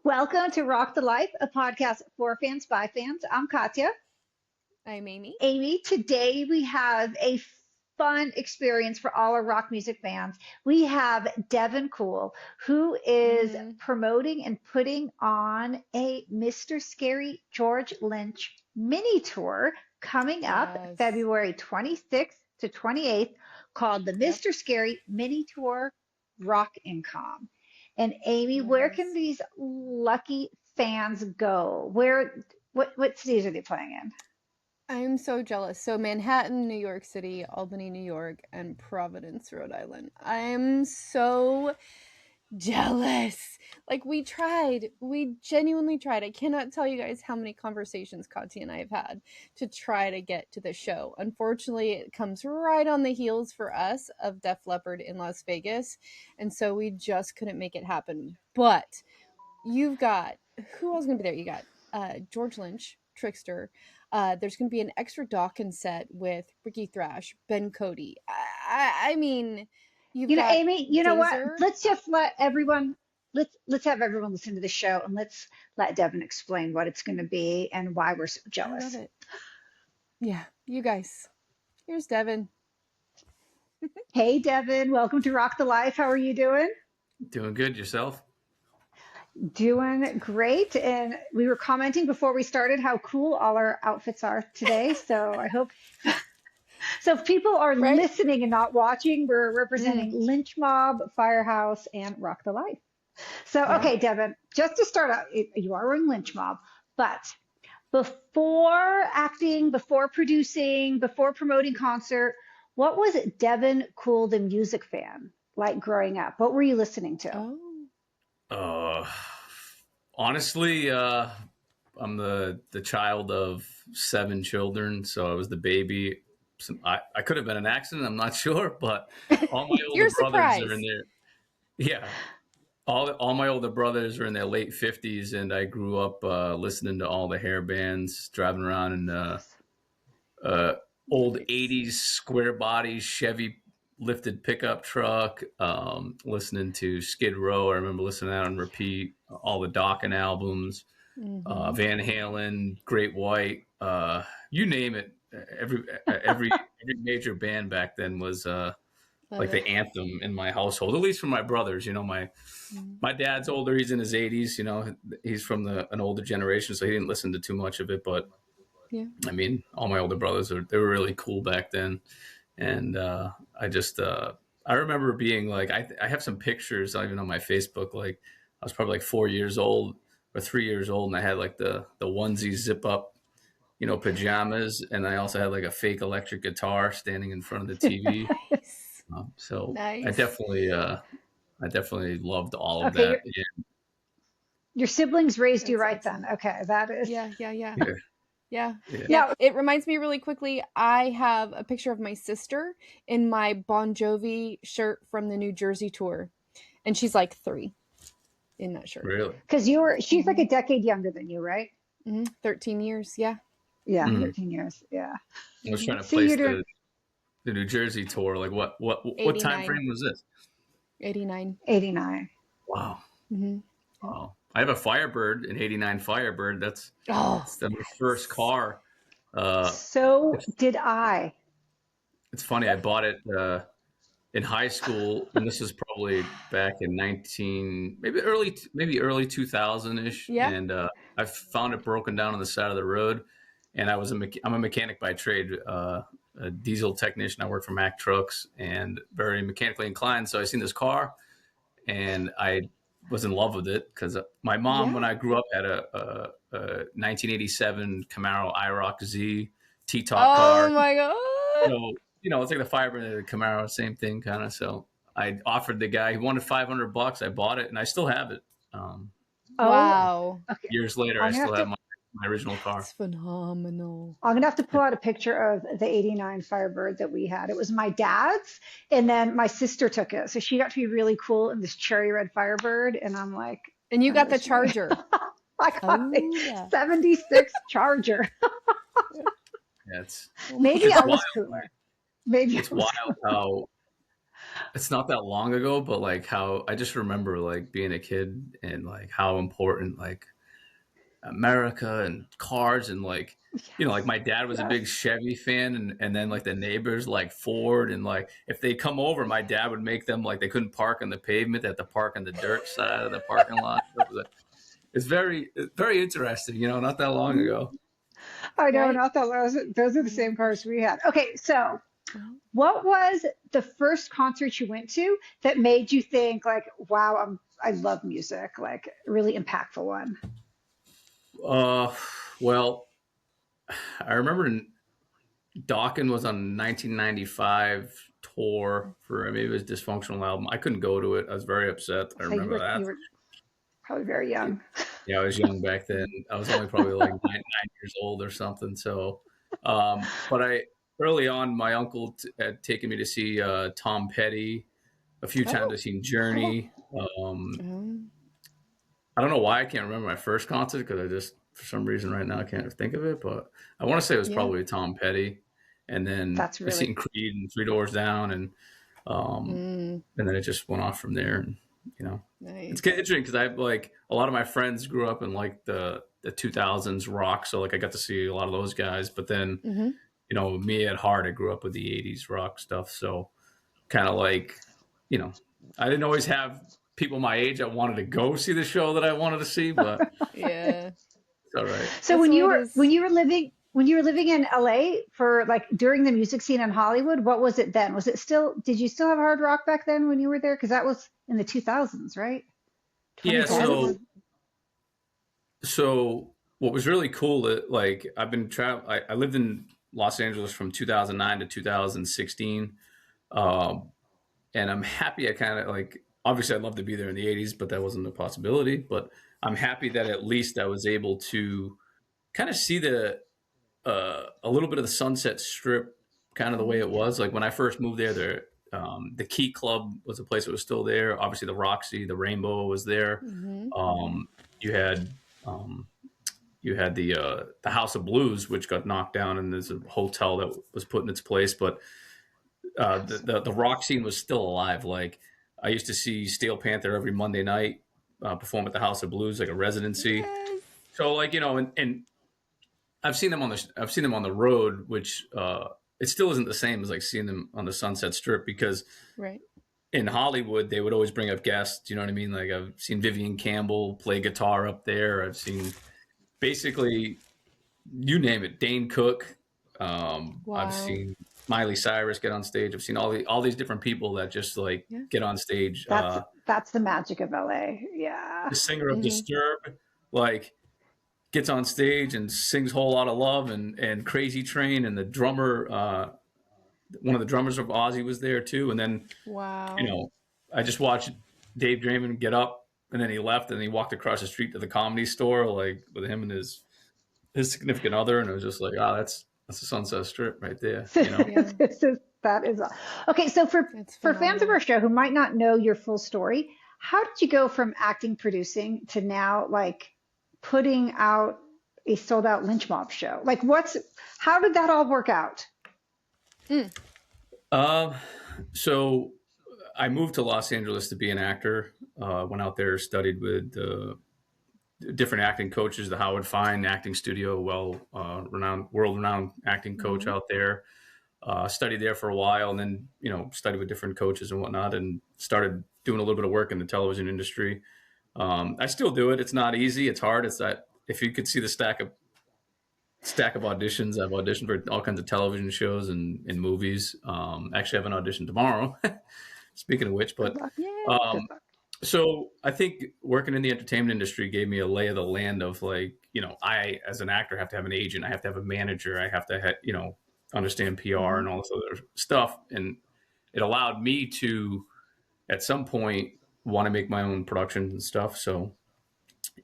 Welcome to Rock the Life, a podcast for fans by fans. I'm Katya. I'm Amy. Amy, today we have a fun experience for all our rock music fans. We have Devon Coull, who is Mm-hmm. promoting and putting on a Mr. Scary George Lynch mini tour coming up Yes. February 26th to 28th called the Yep. Mr. Scary Mini Tour Rock and Com. And Amy, where can Yes. these lucky fans go? What cities are they playing in? I'm so jealous. So Manhattan, New York City, Albany, New York, and Providence, Rhode Island. I'm so jealous. Like we tried. We genuinely tried. I cannot tell you guys how many conversations Katya and I have had to try to get to the show. Unfortunately, it comes right on the heels for us of Def Leppard in Las Vegas, and so we just couldn't make it happen. But you've got who else going to be there? You got George Lynch, Trickster. There's going to be an extra Dawkins set with Ricky Thrash, Ben Cody. I mean, you've got Amy, you know what? Dazer. Let's just let everyone let's have everyone listen to the show and let's let Devin explain what it's going to be and why we're so I love jealous. it. Yeah, you guys. Here's Devin. Hey Devin, welcome to Rock the Life. How are you doing? Doing good yourself? Doing great. And we were commenting before we started how cool all our outfits are today. So I hope so if people are Right? listening and not watching, we're Mm, representing Lynch Mob, Firehouse, and Rock the Life. So, yeah. okay, Devin, just to start out, you are in Lynch Mob, but before acting, before producing, before promoting concert, what was Devin Coull, the music fan, like growing up? What were you listening to? Oh. Uh, honestly, I'm the child of seven children, so I was the baby. I could have been an accident, I'm not sure, but all my older You're brothers are in surprised. their yeah, all my older brothers are in their late 50s, and I grew up listening to all the hair bands, driving around in Nice. uh, old Nice. 80s square body Chevy lifted pickup truck, listening to Skid Row. I remember listening to that on repeat, all the Dokken albums, Mm-hmm. Van Halen, Great White, you name it. Every major band back then was Love like it. the anthem in my household, at least for my brothers. Mm, My dad's older; he's in his 80s. He's from an older generation, so he didn't listen to too much of it. But yeah. I mean, all my older brothers they were really cool back then, and I just I remember being like I have some pictures even on my Facebook. Like I was probably like 4 years old or 3 years old, and I had like the onesie zip up, pajamas, and I also had like a fake electric guitar standing in front of the TV. Nice. So Nice. I definitely loved all of Okay, that. Yeah, your siblings raised you That's right then. excellent. Okay, that is, Yeah, yeah, yeah. yeah, Yeah. yeah. Yeah. yeah. It reminds me really quickly. I have a picture of my sister in my Bon Jovi shirt from the New Jersey tour. And she's like 3 in that shirt. Really. Because she's like Hmm. a decade younger than you, right? 13 years. Yeah. Yeah, Mm. 13 years. Yeah. I was trying to See, you're place doing the New Jersey tour. Like what time 89. frame was this? 89. 89. Wow. Mm-hmm. Yep. Wow. I have a Firebird, an '89 Firebird. Oh, That's the first yes. car. Uh, So it's did I. it's funny. I bought it in high school, and this is probably back in 19, maybe early 2000 ish. Yeah. And I found it broken down on the side of the road. And I'm a mechanic by trade, a diesel technician. I work for Mack Trucks and very mechanically inclined. So I seen this car, and I was in love with it because my mom, Yeah. when I grew up, had a 1987 Camaro IROC Z T-top Oh car. my God. So, it's like the Firebird and the Camaro, same thing kind of. So I offered the guy, he wanted $500. I bought it, and I still have it. Um, Oh, Wow. okay. Years later, I I'm gonna still have have to my original car. That's phenomenal. I'm gonna have to pull out a picture of the 89 Firebird that we had. It was my dad's, and then my sister took it. So she got to be really cool in this cherry red Firebird, and I'm like, And you that got the was me. charger. I got a Oh, yeah. 76 Charger. Yeah, Oh my Maybe it's I God. wild. was cooler. Maybe I It's was wild cooler. how it's not that long ago, but like how I just remember like being a kid and like how important like America and cars and like like Yes, my dad was a yes. big Chevy fan and then like the neighbors like Ford and like if they come over, my dad would make them like they couldn't park on the pavement, they had to park on the dirt side of the parking lot. It's very interesting, not that long ago. I know, Right? not that those are the Mhm. same cars we had. Okay, so Mhm. what was the first concert you went to that made you think like, wow, I love music, like really impactful one? Uh, well, I remember Dawkins was on 1995 tour for maybe it was Dysfunctional album. I couldn't go to it. I was very upset. I So you remember were that. you were probably very young. Yeah, I was young back then. I was only probably like 9 years old or something. So, but I early on, my uncle had taken me to see Tom Petty a few times. Oh, I've seen Cool. Journey. Um, um, I don't know why I can't remember my first concert because I just for some reason right now I can't think of it. But I want to say it was yeah. probably Tom Petty, and then That's I really seen Creed and Three Doors Down, um, Mm, and then it just went off from there. And it's nice. kind of interesting because I like a lot of my friends grew up in like the 2000s rock, so like I got to see a lot of those guys. But then Hmm. me at heart, I grew up with the 80s rock stuff, so kind of like you know I didn't always have people my age that wanted to go see the show that I wanted to see, but Yeah. it's all right. so That's when the way you it were is. when you were living in LA for like during the music scene in Hollywood, what was it then? Was it still did you still have hard rock back then when you were there? Because that was in the 2000s, right? Yeah, 2010s? so what was really cool that like I've been I lived in Los Angeles from 2009 to 2016. Um, and I'm happy I kind of like obviously I'd love to be there in the 80s, but that wasn't a possibility, but I'm happy that at least I was able to kind of see the a little bit of the Sunset Strip kind of the way Oh, it yeah. was. Like when I first moved there, the Key Club was a place that was still there. Obviously, the Roxy, the Rainbow was there. Hmm. Um, you had um, the House of Blues, which got knocked down, and there's a hotel that was put in its place. But the rock scene was still alive. Like I used to see Steel Panther every Monday night perform at the House of Blues, like a residency. Yes. So like and I've seen them on the road, which it still isn't the same as like seeing them on the Sunset Strip because Right. in Hollywood they would always bring up guests. You know what I mean? Like I've seen Vivian Campbell play guitar up there. I've seen basically you name it, Dane Cook. I've Wow. seen Miley Cyrus get on stage. I've seen all these different people that just like Yeah. get on stage. That's the magic of LA. Yeah. The singer of Hmm. Disturbed, like gets on stage and sings "Whole Lot of Love" and "Crazy Train," and the drummer, one of the drummers of Ozzy was there too. And then you Wow. know, I just watched Dave Draymond get up, and then he left, and he walked across the street to the Comedy Store, like with him and his significant other, and it was just like, ah, that's the Sunset Strip right there, Yeah. That is okay. So It's for fans of our phenomenal. show who might not know your full story, how did you go from acting, producing to now like putting out a sold out lynch mob show? Like how did that all work out? Mm. Um, so I moved to Los Angeles to be an actor. Went out there, studied with different acting coaches, the Howard Fine Acting Studio, renowned, world renowned acting coach Hmm. out there. Studied there for a while, and then studied with different coaches and whatnot, and started doing a little bit of work in the television industry. I still do it. It's not easy. It's hard. It's that if you could see the stack of auditions, I've auditioned for all kinds of television shows and movies. Actually, I have an audition tomorrow. Speaking of which, Good but luck. Yay. Good um, luck. so I think working in the entertainment industry gave me a lay of the land of like, I as an actor have to have an agent, I have to have a manager, I have to understand PR Hmm. and all this other stuff, and it allowed me to at some point want to make my own productions and stuff. So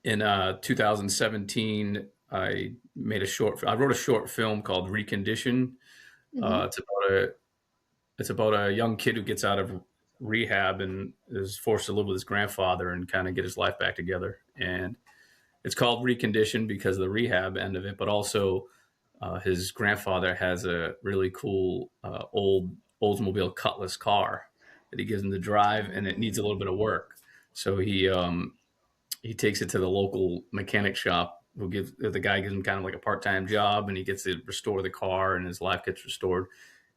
in 2017, I wrote a short film called Recondition. Hmm. It's about a young kid who gets out of rehab and is forced to live with his grandfather and kind of get his life back together. And it's called Recondition because of the rehab end of it, but also his grandfather has a really cool old Oldsmobile Cutlass car, that he gives him to drive, and it needs a little bit of work. So he takes it to the local mechanic shop. The guy gives him kind of like a part-time job, and he gets to restore the car, and his life gets restored.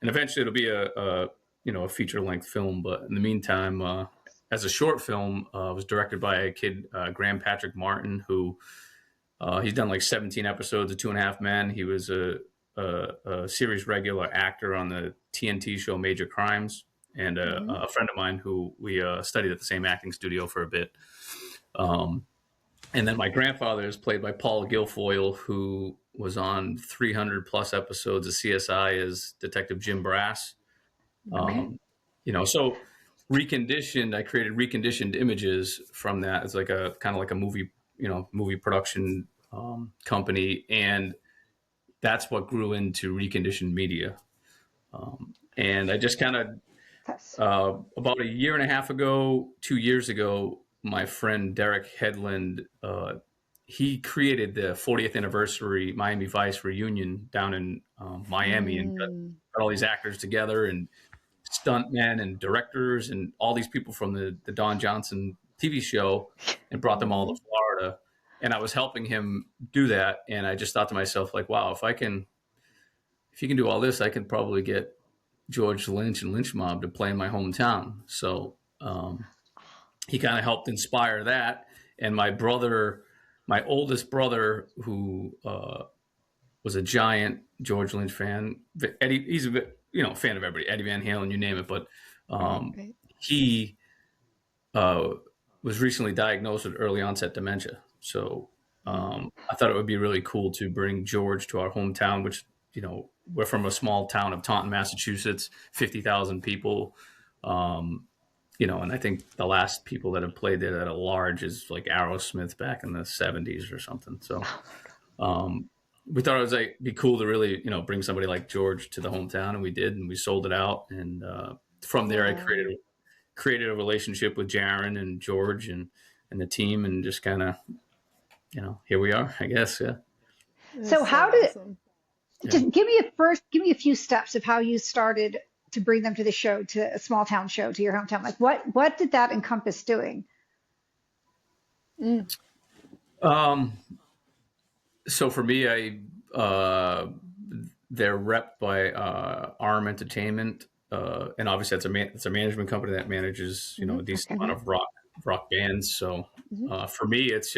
And eventually, it'll be a feature-length film. But in the meantime, as a short film, was directed by a kid, Graham Patrick Martin, who he's done like 17 episodes of 2.5 Men. He was a series regular actor on the TNT show Major Crimes, and a friend of mine who we studied at the same acting studio for a bit. And then my grandfather is played by Paul Guilfoyle, who was on 300 plus episodes of CSI as Detective Jim Brass. So Reconditioned, I created Reconditioned Images from that. It's like a kind of like a movie production company. And that's what grew into Reconditioned Media. And I just kind of, about a year and a half ago, 2 years ago, my friend Derek Headland, he created the 40th anniversary Miami Vice reunion down in Miami, and got all these actors together, and stuntmen and directors and all these people from the Don Johnson TV show, and brought them all to Florida. And I was helping him do that. And I just thought to myself, like, wow, if you can do all this, I could probably get George Lynch and Lynch Mob to play in my hometown. So he kind of helped inspire that. And my oldest brother, who was a giant George Lynch fan, Eddie, he's a fan of everybody, Eddie Van Halen, you name it. But he was recently diagnosed with early onset dementia. So I thought it would be really cool to bring George to our hometown, which, we're from a small town of Taunton, Massachusetts, 50,000 people. And I think the last people that have played there at a large is like Aerosmith back in the 70s or something. So we thought it was be cool to really, bring somebody like George to the hometown, and we did, and we sold it out. And from there, I created a relationship with Jaron and George and the team, and just kind of, here we are, I guess. Yeah. So how did just give me a few steps of how you started to bring them to the show, to a small town show, to your hometown. Like what did that encompass doing? So for me, they're repped by Arm Entertainment, and obviously it's a management company that manages a decent amount of rock bands. So for me, it's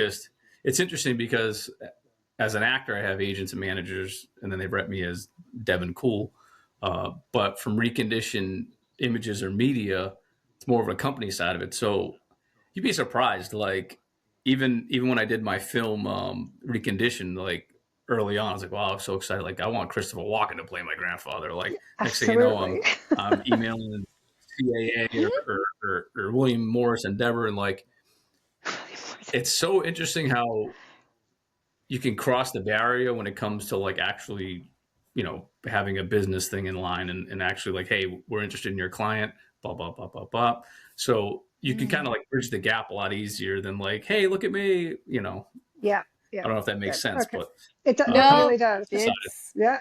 interesting because as an actor, I have agents and managers, and then they rep me as Devon Coull. But from Reconditioned Images or Media, it's more of a company side of it. So you'd be surprised, like even when I did my film Reconditioned, like early on, I was like, wow, I'm so excited. Like, I want Christopher Walken to play my grandfather. Like, next thing you know, I'm emailing CAA or William Morris Endeavor, and like, it's so interesting how you can cross the barrier when it comes to like actually, having a business thing in line and actually like, hey, we're interested in your client, blah, blah, blah, blah, blah. So you can kind of like bridge the gap a lot easier than like, hey, look at me, Yeah. I don't know if that makes sense, but it really does. Yeah.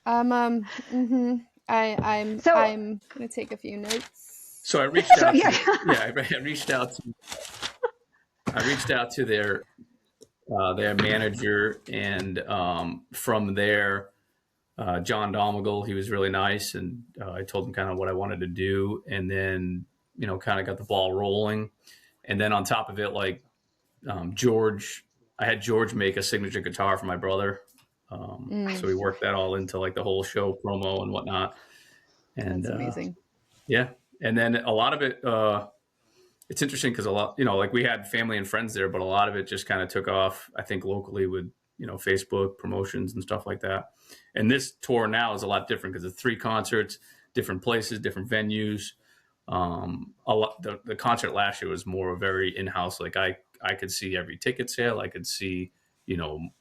I'm gonna take a few notes. So I reached out. I reached out to their manager, and from there, John Domagal, he was really nice, and I told him kind of what I wanted to do, and then kind of got the ball rolling. And then on top of it, like I had George make a signature guitar for my brother, so we worked that all into like the whole show promo and whatnot. And that's amazing. Yeah, and then a lot of it. It's interesting because a lot, like we had family and friends there, but a lot of it just kind of took off, I think, locally with, Facebook promotions and stuff like that. And this tour now is a lot different because it's 3 concerts, different places, different venues. The concert last year was more very in-house. Like I could see every ticket sale. I could see,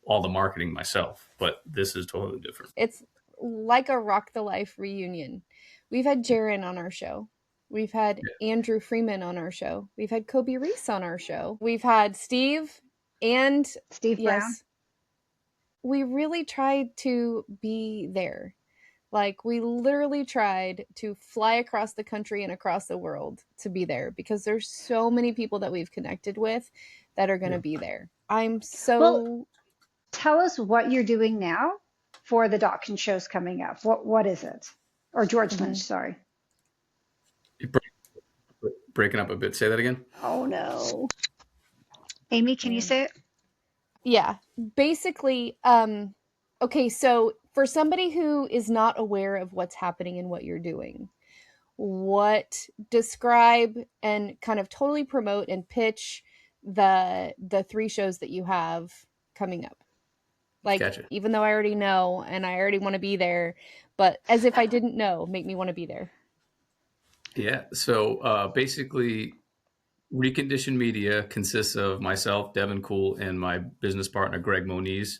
all the marketing myself, but this is totally different. It's like a RockTheLife reunion. We've had Jaron on our show. We've had Andrew Freeman on our show. We've had Kobe Reese on our show. We've had Steve Brown. We really tried to be there. Like, we literally tried to fly across the country and across the world to be there because there's so many people that we've connected with that are going to be there. I'm Well, so. tell us what you're doing now for the Dawkins shows coming up. What is it? Or George Lynch, Mhm. sorry. Breaking up a bit. Say that again. Oh no. Amy, can you Man. say it? Yeah. Basically, okay, so for somebody who is not aware of what's happening and what you're doing, describe and kind of totally promote and pitch the three shows that you have coming up. Like, Gotcha. even though I already know and I already want to be there, but as if I didn't know, make me want to be there. Yeah. So basically, Reconditioned Media consists of myself, Devon Coull, and my business partner, Greg Moniz.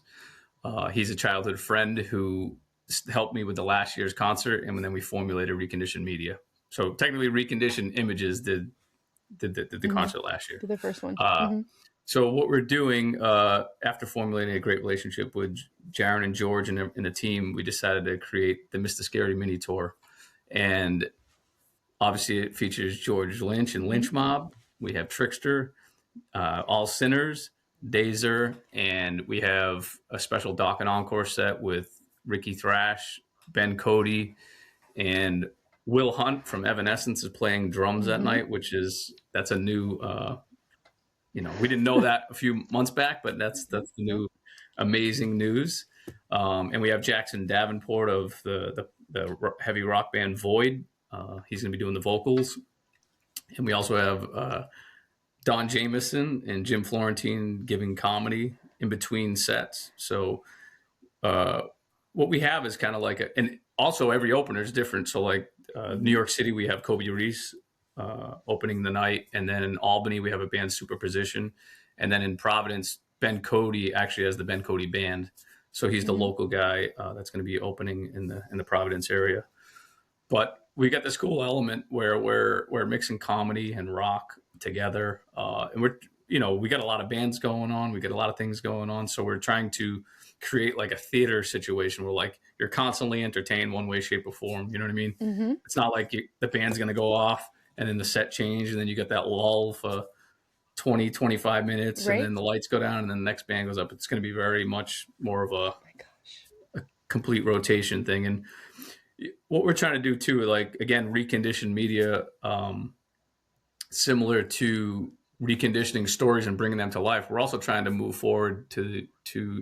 He's a childhood friend who helped me with the last year's concert, and then we formulated Reconditioned Media. So technically, Reconditioned Images did the concert last year. Do the first one. So what we're doing after formulating a great relationship with Jaron and George and the team, we decided to create the Mr. Scary Mini Tour. And obviously it features George Lynch and Lynch Mob. We have Trickster, All Sinners, Dazer, and we have a special Doc and Encore set with Ricky Thrash, Ben Cody, and Will Hunt from Evanescence is playing drums that night, that's a new we didn't know that a few months back, but that's the new amazing news. And we have Jackson Davenport of the heavy rock band Void. He's going to be doing the vocals. And we also have Don Jameson and Jim Florentine giving comedy in between sets. So what we have is kind of like and also every opener is different. So like New York City, we have Kobe Reese opening the night. And then in Albany, we have a band Superposition. And then in Providence, Ben Cody actually has the Ben Cody Band. So he's the local guy that's going to be opening in the Providence area. But we got this cool element where we're mixing comedy and rock together. And we got a lot of bands going on. We got a lot of things going on. So we're trying to create like a theater situation where like you're constantly entertained one way, shape, or form. You know what I mean? It's not like the band's going to go off and then the set change and then you get that lull for 20, 25 minutes and then the lights go down and then the next band goes up. It's going to be very much more of a complete rotation thing. And what we're trying to do too, like again, Reconditioned Media, similar to reconditioning stories and bringing them to life. We're also trying to move forward to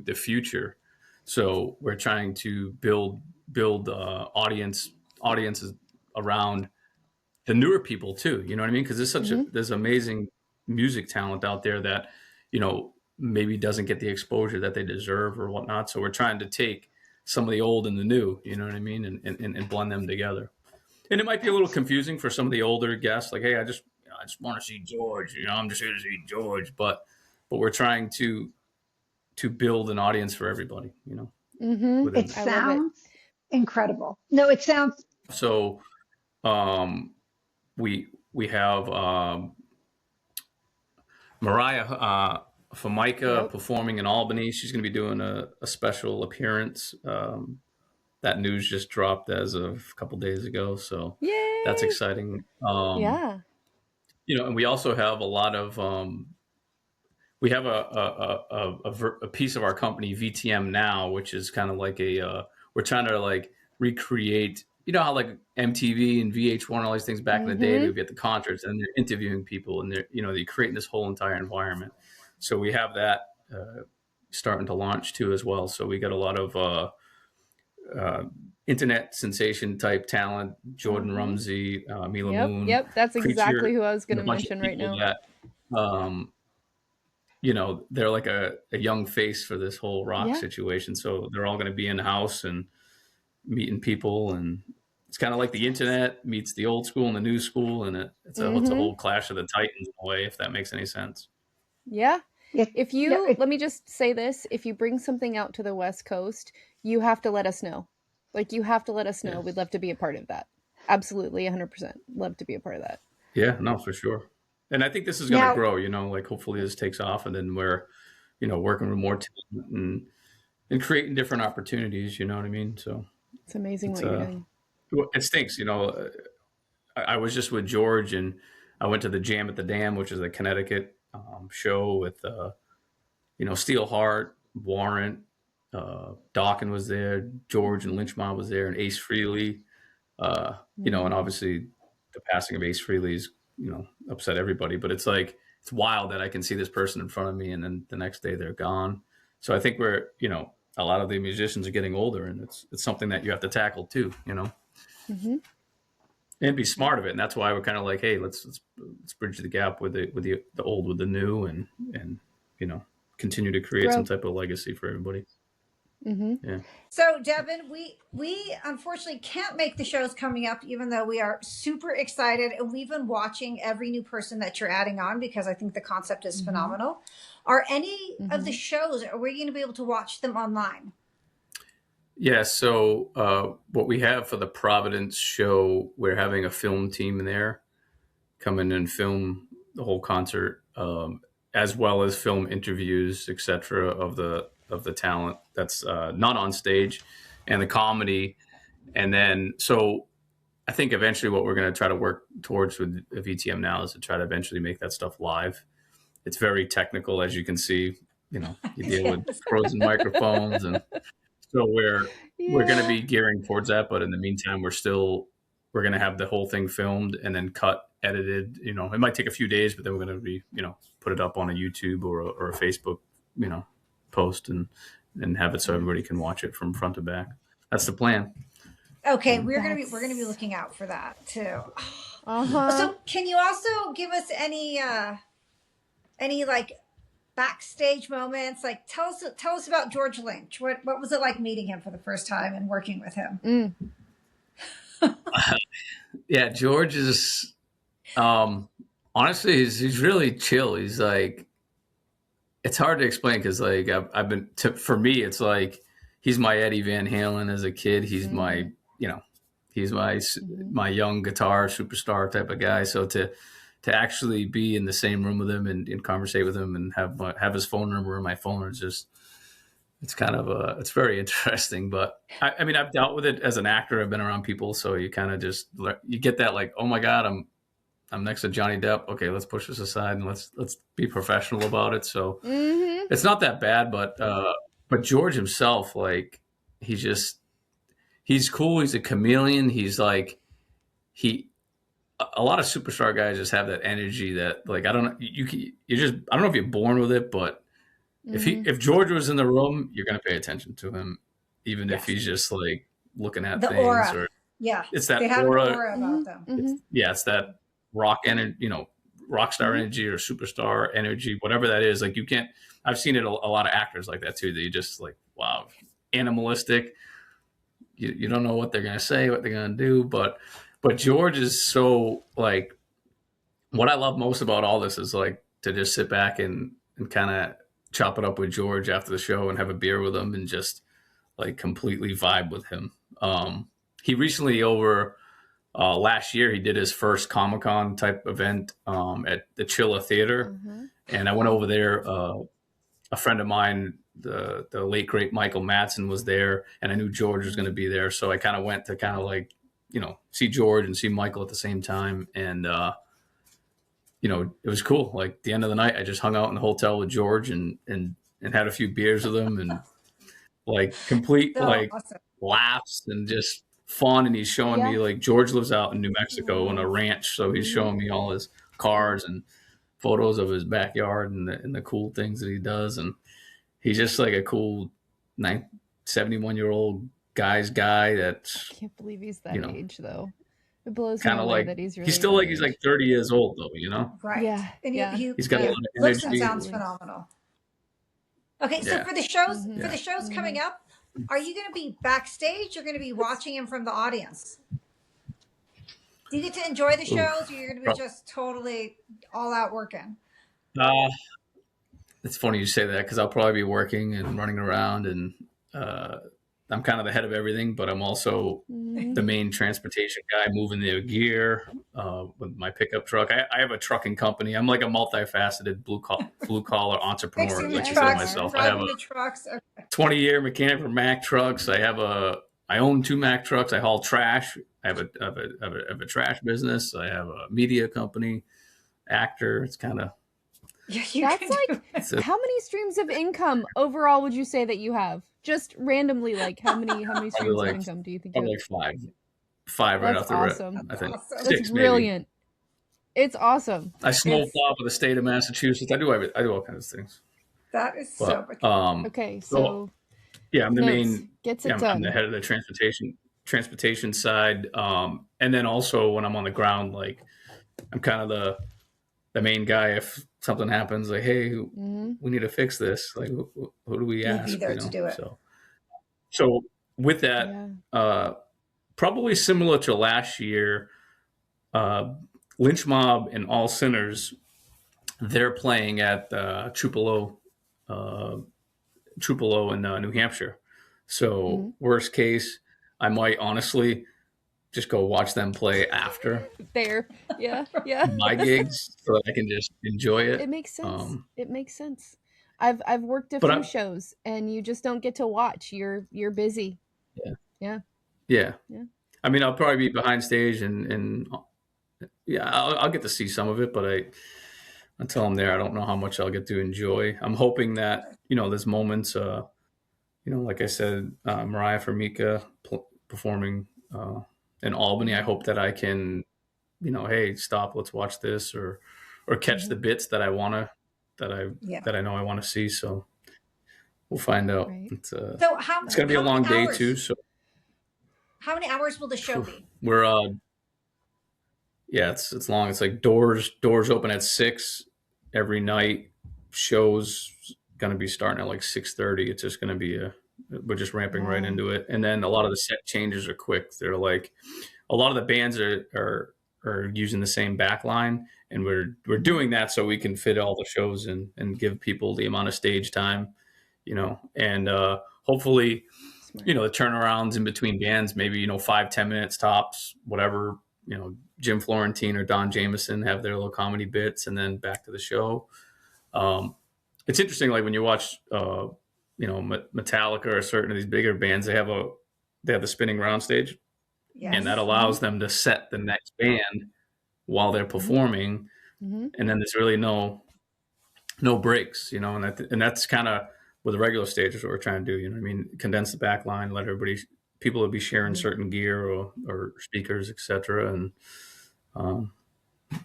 the future. So we're trying to build audiences around the newer people too. You know what I mean? Because there's amazing music talent out there that maybe doesn't get the exposure that they deserve or whatnot. So we're trying to take some of the old and the new, you know what I mean, and blend them together. And it might be a little confusing for some of the older guests, like, hey, I just want to see George, I'm just here to see George, but we're trying to build an audience for everybody, It sounds incredible. No, it sounds. So we have Mariah Formica performing in Albany. She's going to be doing a special appearance. That news just dropped as of a couple days ago, so that's exciting. And we also have a lot of we have a piece of our company, VTM Now, which is kind of like we're trying to like recreate, how like MTV and VH1, all these things back in the day, they would get the concerts and they're interviewing people and they're creating this whole entire environment. So we have that starting to launch too as well. So we got a lot of internet sensation type talent, Jordan Rumsey, Mila Moon. Yep, that's exactly Creature, who I was going to mention right now. That, they're like a young face for this whole rock situation. So they're all going to be in the house and meeting people. And it's kind of like the internet meets the old school and the new school. And it's a whole clash of the titans in a way, if that makes any sense. Yeah. If you, let me just say this, if you bring something out to the West Coast, you have to let us know. Like, you have to let us know. We'd love to be a part of that. Absolutely, 100%. Love to be a part of that. Yeah, no, for sure. And I think this is going to grow, like hopefully this takes off and then we're, working with more talent and creating different opportunities, you know what I mean? So It's amazing It's what you're doing. it stinks, you know. I was just with George, and I went to the Jam at the Dam, which is a Connecticut show with you know, Steelheart, Warrant, Dawkins was there, George and Lynch Mob was there, and Ace Frehley. You know, and obviously the passing of Ace Frehley's, you know, upset everybody. But it's like, it's wild that I can see this person in front of me, and then the next day they're gone. So I think we're, you know, a lot of the musicians are getting older, and it's something that you have to tackle too, you know, and be smart of it. And that's why we're kind of like, hey, let's bridge the gap with the old with the new, and you know, continue to create some type of legacy for everybody. Yeah. So Devon, we unfortunately can't make the shows coming up, even though we are super excited, and we've been watching every new person that you're adding on because I think the concept is phenomenal. Are any of the shows, are we going to be able to watch them online? Yeah, so what we have for the Providence show, we're having a film team there come in and film the whole concert, as well as film interviews, etc., of the talent that's not on stage, and the comedy. And then, so I think eventually what we're going to try to work towards with VTM now is to try to eventually make that stuff live. It's very technical, as you can see. You know, you deal with frozen microphones, and so we're going to be gearing towards that. But in the meantime, we're going to have the whole thing filmed and then cut, edited. You know, it might take a few days, but then we're going to be, you know, put it up on a YouTube or a Facebook, you know, post and have it so everybody can watch it from front to back. That's the plan. Okay, we're gonna be looking out for that too. So can you also give us any like backstage moments? Like tell us about George Lynch. What was it like meeting him for the first time and working with him? Yeah, George is honestly he's really chill. He's like, it's hard to explain because like I've been for me it's like he's my Eddie Van Halen as a kid. He's my, you know, he's my young guitar superstar type of guy. So to actually be in the same room with him and conversate with him and have his phone number in my phone is just, it's kind of it's very interesting. But I mean, I've dealt with it as an actor. I've been around people, so you kind of just you get that like, oh my God, I'm next to Johnny Depp. Okay, let's push this aside and let's be professional about it. So it's not that bad, but George himself, like, he's cool. He's a chameleon. He's like, a lot of superstar guys just have that energy that, like, I don't know, I don't know if you're born with it, but if George was in the room, you're going to pay attention to him, even if he's just like looking at things. Aura. Or it's that they have aura. An aura about them. It's that rock energy, you know, rock star energy or superstar energy, whatever that is. Like, you can't. I've seen it a lot of actors like that too. That you just like, wow, animalistic. You don't know what they're gonna say, what they're gonna do, but George is so, like, what I love most about all this is like to just sit back and kind of chop it up with George after the show and have a beer with him and just like completely vibe with him. He recently last year, he did his first Comic-Con type event at the Chilla Theater. And I went over there. A friend of mine, the late, great Michael Madsen, was there, and I knew George was going to be there. So I kind of went to kind of like, you know, see George and see Michael at the same time. And, you know, it was cool. Like, at the end of the night, I just hung out in the hotel with George and had a few beers with him, and like complete awesome laughs and just fun. And he's showing me, like, George lives out in New Mexico on a ranch, so he's showing me all his cars and photos of his backyard and the cool things that he does. And he's just like a cool 71-year-old guy that, I can't believe he's that age though. It blows me away like, that he's really he's still like, he's like 30 years old though, you know? Right. Yeah. And he's got a lot of looks energy. and sounds phenomenal. Okay, so for the shows coming up, are you going to be backstage? You're going to be watching him from the audience? Do you get to enjoy the shows, or you're going to be just totally all out working? It's funny you say that, because I'll probably be working and running around, and I'm kind of the head of everything, but I'm also the main transportation guy, moving their gear with my pickup truck. I have a trucking company. I'm like a multifaceted blue collar entrepreneur. Fixing the like trucks, myself. I driving have the trucks. Okay. 20-year mechanic for Mack Trucks. I have a I own 2 Mack trucks. I haul trash. I have a trash business. I have a media company, actor. It's kind of. Yeah, That's like, how many streams of income overall would you say that you have? Just randomly, like how many streams of income do you think you have? Like 5 right That's off the awesome. rip. I think awesome. 6 That's maybe. brilliant. It's awesome. I snowplow for the state of Massachusetts. I do all kinds of things. That is But, so much. Okay, so yeah, I'm the main. Gets it I'm done. the head of the transportation side, and then also when I'm on the ground, like I'm kind of the main guy. If something happens, like, hey, we need to fix this. Like, who do we ask? Be there to do it. So with that, probably similar to last year, Lynch Mob and All Sinners, they're playing at Tupelo in New Hampshire. So worst case, I might honestly just go watch them play after there. Yeah. my gigs, so that I can just enjoy it. It makes sense. I've worked a few shows, and you just don't get to watch. You're busy. Yeah. I mean, I'll probably be behind stage, and I'll get to see some of it, but until I'm there, I don't know how much I'll get to enjoy. I'm hoping that there's moments. Like I said, Mariah Formica performing in Albany. I hope that I can, hey, stop, let's watch this, or catch the bits that I know I want to see. So we'll find out. Right. It's going to be a long day too. So how many hours will the show be? We're it's long. It's like doors open at 6 every night. Shows going to be starting at like 6:30. It's just going to be we're just ramping right into it. And then a lot of the set changes are quick. They're like, a lot of the bands are using the same back line, and we're doing that so we can fit all the shows in and give people the amount of stage time, and hopefully, the turnarounds in between bands, maybe, 5-10 minutes tops, whatever, Jim Florentine or Don Jameson have their little comedy bits, and then back to the show. It's interesting, like when you watch, Metallica or certain of these bigger bands, they have the spinning round stage, and that allows them to set the next band while they're performing, and then there's really no breaks, and that's kind of with the regular stage is what we're trying to do. Condense the back line, let people will be sharing certain gear or speakers, etc., and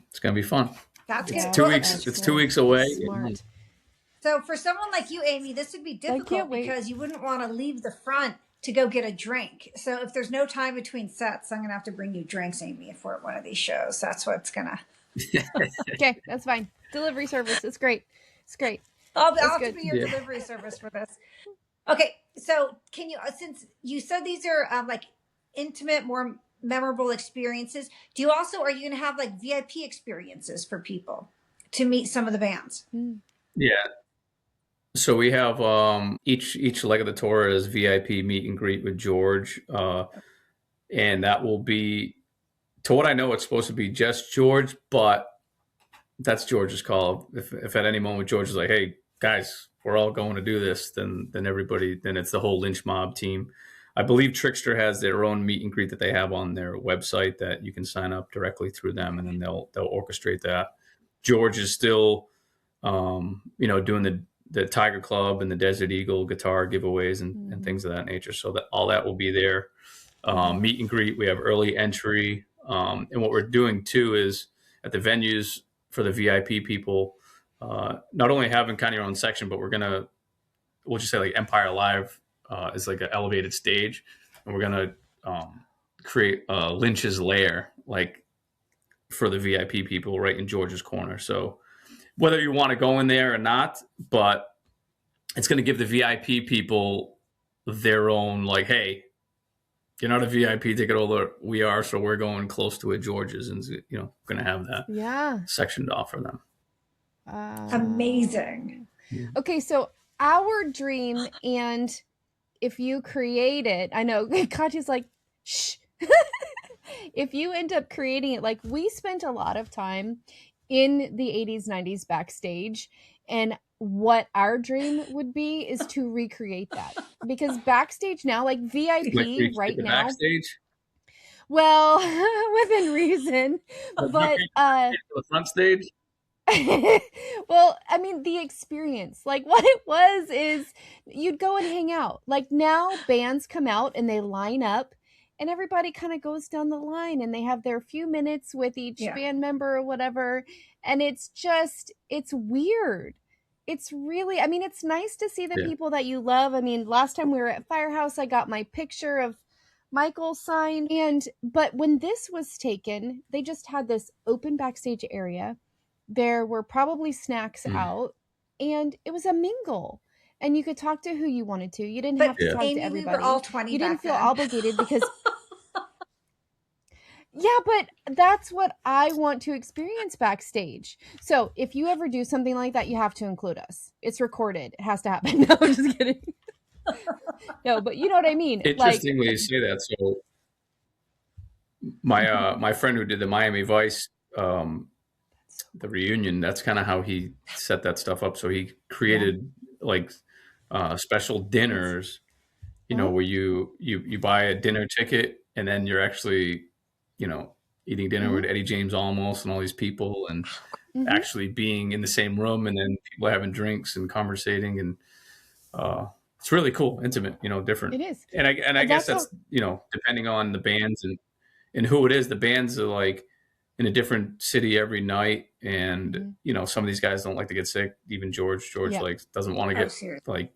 it's gonna be fun. It's 2 weeks. It's 2 weeks away. Smart. So for someone like you, Amy, this would be difficult because you wouldn't want to leave the front to go get a drink. So if there's no time between sets, I'm going to have to bring you drinks, Amy, if we're at one of these shows. That's what's going to. Okay, that's fine. Delivery service. It's great. I'll have to be your delivery service for this. Okay, so can you, since you said these are like intimate, more memorable experiences, are you going to have like VIP experiences for people to meet some of the bands? Yeah. So we have each leg of the tour is VIP meet and greet with George, and that will be, to what I know, it's supposed to be just George, but that's George's call. If at any moment George is like, "Hey guys, we're all going to do this," then it's the whole Lynch Mob team. I believe Trickster has their own meet and greet that they have on their website that you can sign up directly through them, and then they'll orchestrate that. George is still, doing the Tiger Club and the Desert Eagle guitar giveaways and things of that nature. So that all that will be there. Meet and greet. We have early entry. And what we're doing too is at the venues for the VIP people, not only having kind of your own section, but we'll just say like Empire Live is like an elevated stage. And we're going to create Lynch's Lair, like for the VIP people right in George's corner. So whether you want to go in there or not, but it's going to give the VIP people their own, like, hey, you're not a VIP ticket holder. We are, so we're going close to it. George's, and going to have that section to offer them. Amazing. Okay, so our dream, and if you create it, I know Katya's like, shh. If you end up creating it, like we spent a lot of time in the 80s, 90s backstage, And what our dream would be is to recreate that, because backstage now, like Like VIP right the now, backstage, well, within reason, but the front stage. well, I mean, the experience, like what it was is you'd go and hang out. Like now, bands come out and they line up, and everybody kind of goes down the line and they have their few minutes with each band member or whatever. And it's weird. It's really, I mean, it's nice to see the people that you love. I mean, last time we were at Firehouse, I got my picture of Michael signed. But when this was taken, they just had this open backstage area. There were probably snacks out, and it was a mingle. And you could talk to who you wanted to. You didn't have to talk to everybody. We were all 20 you didn't feel then. obligated because yeah, but that's what I want to experience backstage. So if you ever do something like that, you have to include us. It's recorded. It has to happen. No, I'm just kidding. No, but you know what I mean. Interestingly, you say that. So my friend who did the Miami Vice, the reunion, that's kind of how he set that stuff up. So he created like special dinners, you know, where you buy a dinner ticket and then you're actually, you know, eating dinner with Eddie James Olmos and all these people, and actually being in the same room, and then people having drinks and conversating, and it's really cool, intimate, you know, different. It is. And I guess that's, you know, depending on the bands and who it is. The bands are like in a different city every night, and you know, some of these guys don't like to get sick. Even George like doesn't want to get like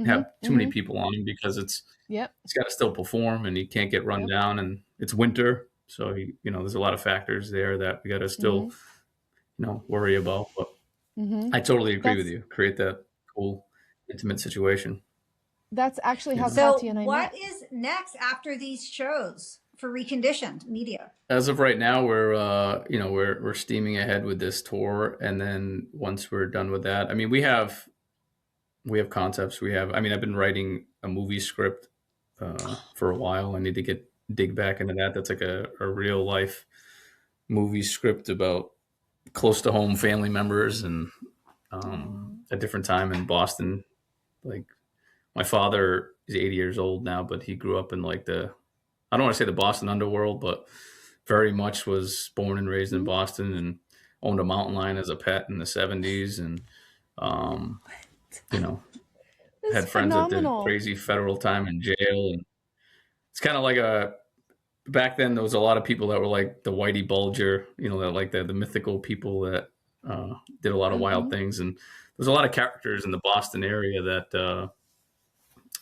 have too many people on him, because it's got to still perform, and he can't get run down, and it's winter, so he, you know, there's a lot of factors there that we got to still you know, worry about. But I totally agree with you. Create that cool intimate situation. That's actually how So Katya and I what met. is next after these shows for Reconditioned Media? As of right now, we're you know, we're steaming ahead with this tour, and then once we're done with that, I mean, we have concepts. I mean, I've been writing a movie script for a while. I need to dig back into that. That's like a real life movie script about close to home family members, and a different time in Boston. Like, my father is 80 years old now, but he grew up in like I don't want to say the Boston underworld, but very much was born and raised in Boston, and owned a mountain lion as a pet in the 70s. And, you know, had friends that did crazy federal time in jail. And it's kind of like back then there was a lot of people that were like the Whitey Bulger, you know, that like the mythical people that did a lot of wild things. And there's a lot of characters in the Boston area that,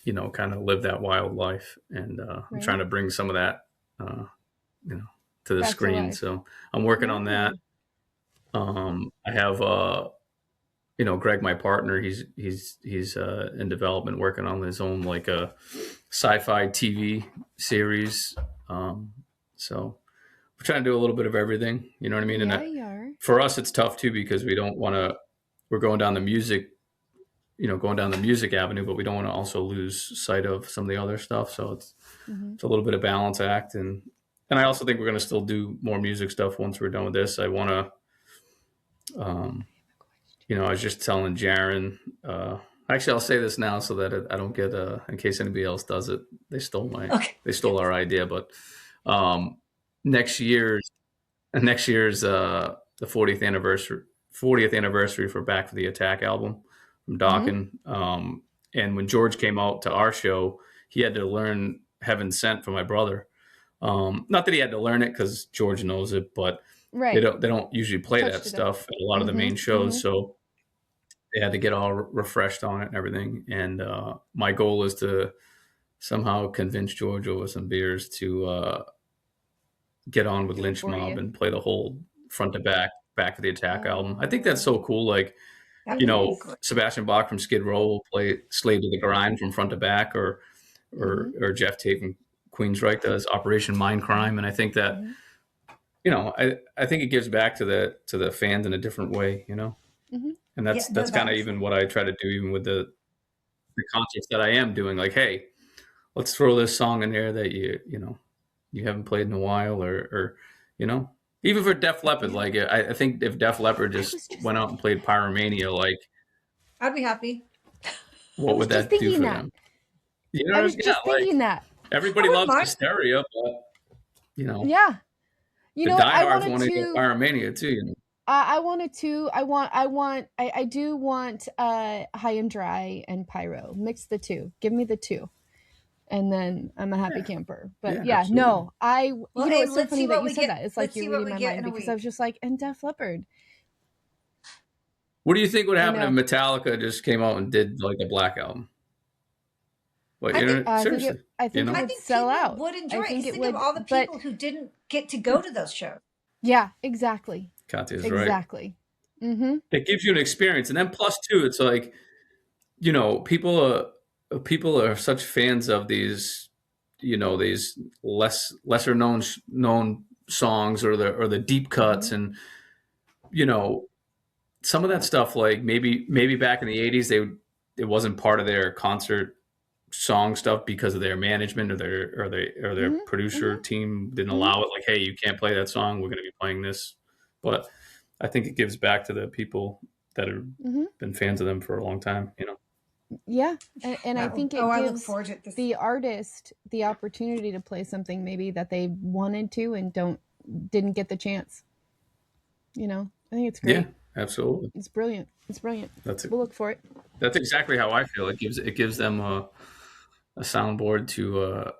you know, kind of live that wild life. And I'm trying to bring some of that, you know, to the screen. So I'm working on that. I have, you know, Greg, my partner, he's in development, working on his own like a sci-fi TV series. So we're trying to do a little bit of everything, you know what I mean? And for us, it's tough too, because we're going down the music, you know, going down the music avenue, but we don't want to also lose sight of some of the other stuff. So it's a little bit of balance act. And I also think we're going to still do more music stuff once we're done with this. I want to, you know, I was just telling Jaron, actually, I'll say this now so that I don't get, in case anybody else does it, they stole our idea. But next year's the 40th anniversary for Back for the Attack album from Dokken. And when George came out to our show, he had to learn Heaven Sent for my brother. Not that he had to learn it, because George knows it, but they don't usually play that stuff at a lot of the main shows. So they had to get all refreshed on it and everything. And my goal is to somehow convince George over some beers to get on with Lynch Mob and play the whole front to Back for the Attack album. I think that's so cool. Like, you know, Sebastian Bach from Skid Row will play Slave to the Grind from front to back, or Jeff Tate from Queensryche does Operation Mindcrime. And I think that, you know, I think it gives back to the fans in a different way, you know? And that's kind of even what I try to do, even with the concerts that I am doing. Like, hey, let's throw this song in there that you know, you haven't played in a while, or you know, even for Def Leppard. Like, I think if Def Leppard just went out and played Pyromania, like, I'd be happy. What would that do for them? You know, I was just thinking that. Everybody loves Hysteria, but you know, the diehards want to go Pyromania too. You know, I do want High and Dry and Pyro. Mix the two. Give me the two, and then I'm a happy camper. But it's so funny that you said that. It's like you're reading my mind because I was just like, and Def Leppard. What do you think would happen if Metallica just came out and did like a Black Album? But seriously, I think it would sell out. Would enjoy it. Think of all the people who didn't get to go to those shows. Yeah, exactly. Katya's right. Exactly. Mm-hmm. It gives you an experience, and then plus too, it's like, you know, people are such fans of these, you know, these lesser known songs or the deep cuts, and you know, some of that stuff, like maybe back in the 80s it wasn't part of their concert song stuff because of their management or their producer team didn't allow it. Like, hey, you can't play that song. We're going to be playing this. But I think it gives back to the people that have been fans of them for a long time. You know. Yeah, and I think it gives the artist the opportunity to play something maybe that they wanted to and didn't get the chance. You know, I think it's great. Yeah, absolutely. It's brilliant. We'll look for it. That's exactly how I feel. It gives them a soundboard to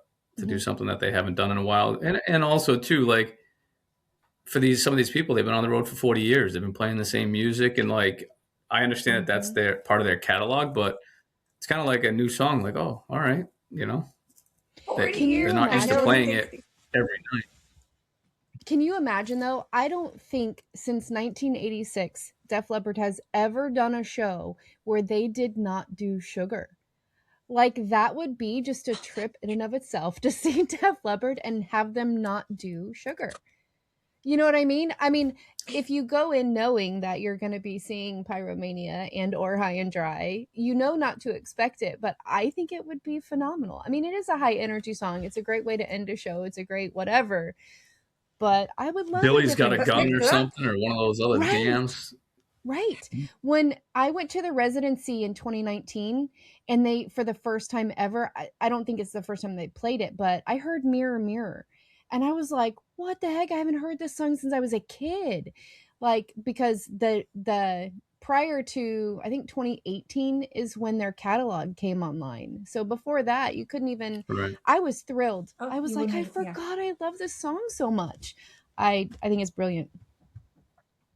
do something that they haven't done in a while, and also too, like for some of these people, they've been on the road for 40 years. They've been playing the same music, and like I understand that that's their part of their catalog, but it's kind of like a new song. Like, oh, all right, you know, they're not used to playing it every night. Can you imagine though? I don't think since 1986 Def Leppard has ever done a show where they did not do Sugar. Like that would be just a trip in and of itself to see Def Leppard and have them not do Sugar. You know what I mean? I mean, if you go in knowing that you're going to be seeing Pyromania and or High and Dry, you know not to expect it, but I think it would be phenomenal. I mean, it is a high energy song. It's a great way to end a show. It's a great whatever. But I would love Billy's Got a Gun or something, or one of those other jams. Right. When I went to the residency in 2019 and they, for the first time ever, I don't think it's the first time they played it, but I heard Mirror Mirror. And I was like, what the heck? I haven't heard this song since I was a kid. Like, because the prior to, I think 2018 is when their catalog came online. So before that, you couldn't even, I was thrilled. I was like, I forgot I love this song so much. I think it's brilliant.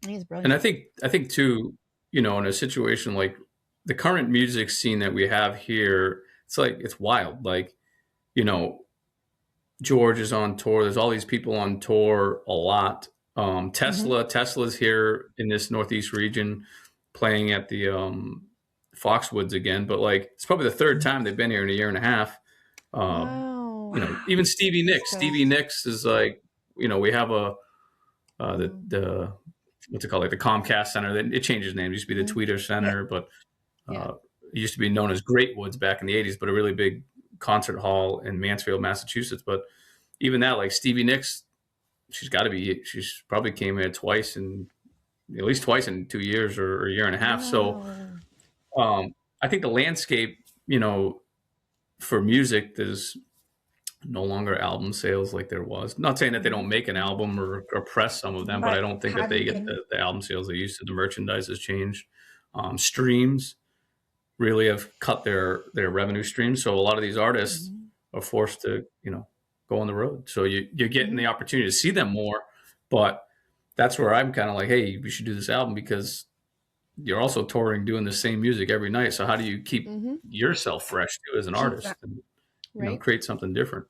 And I think too, you know, in a situation like the current music scene that we have here, it's wild. Like, you know, George is on tour. There's all these people on tour a lot. Tesla's here in this Northeast region playing at the Foxwoods again, but like it's probably the third time they've been here in a year and a half. Wow. You know, even Stevie Nicks. Stevie Nicks is like, you know, we have the what's it called, like the Comcast Center. It changes name. It used to be the Tweeter Center, but it used to be known as Great Woods back in the 80s, but a really big concert hall in Mansfield, Massachusetts. But even that, like Stevie Nicks, she's probably came here at least twice in 2 years or a year and a half. So I think the landscape, you know, for music, there's no longer album sales like there was. Not saying that they don't make an album or press some of them, but I don't think that they get the album sales they used to. The merchandise has changed. Streams really have cut their revenue streams. So a lot of these artists are forced to, you know, go on the road. So you're getting the opportunity to see them more. But that's where I'm kind of like, hey, we should do this album because you're also touring, doing the same music every night. So how do you keep yourself fresh too as an artist and you know, create something different?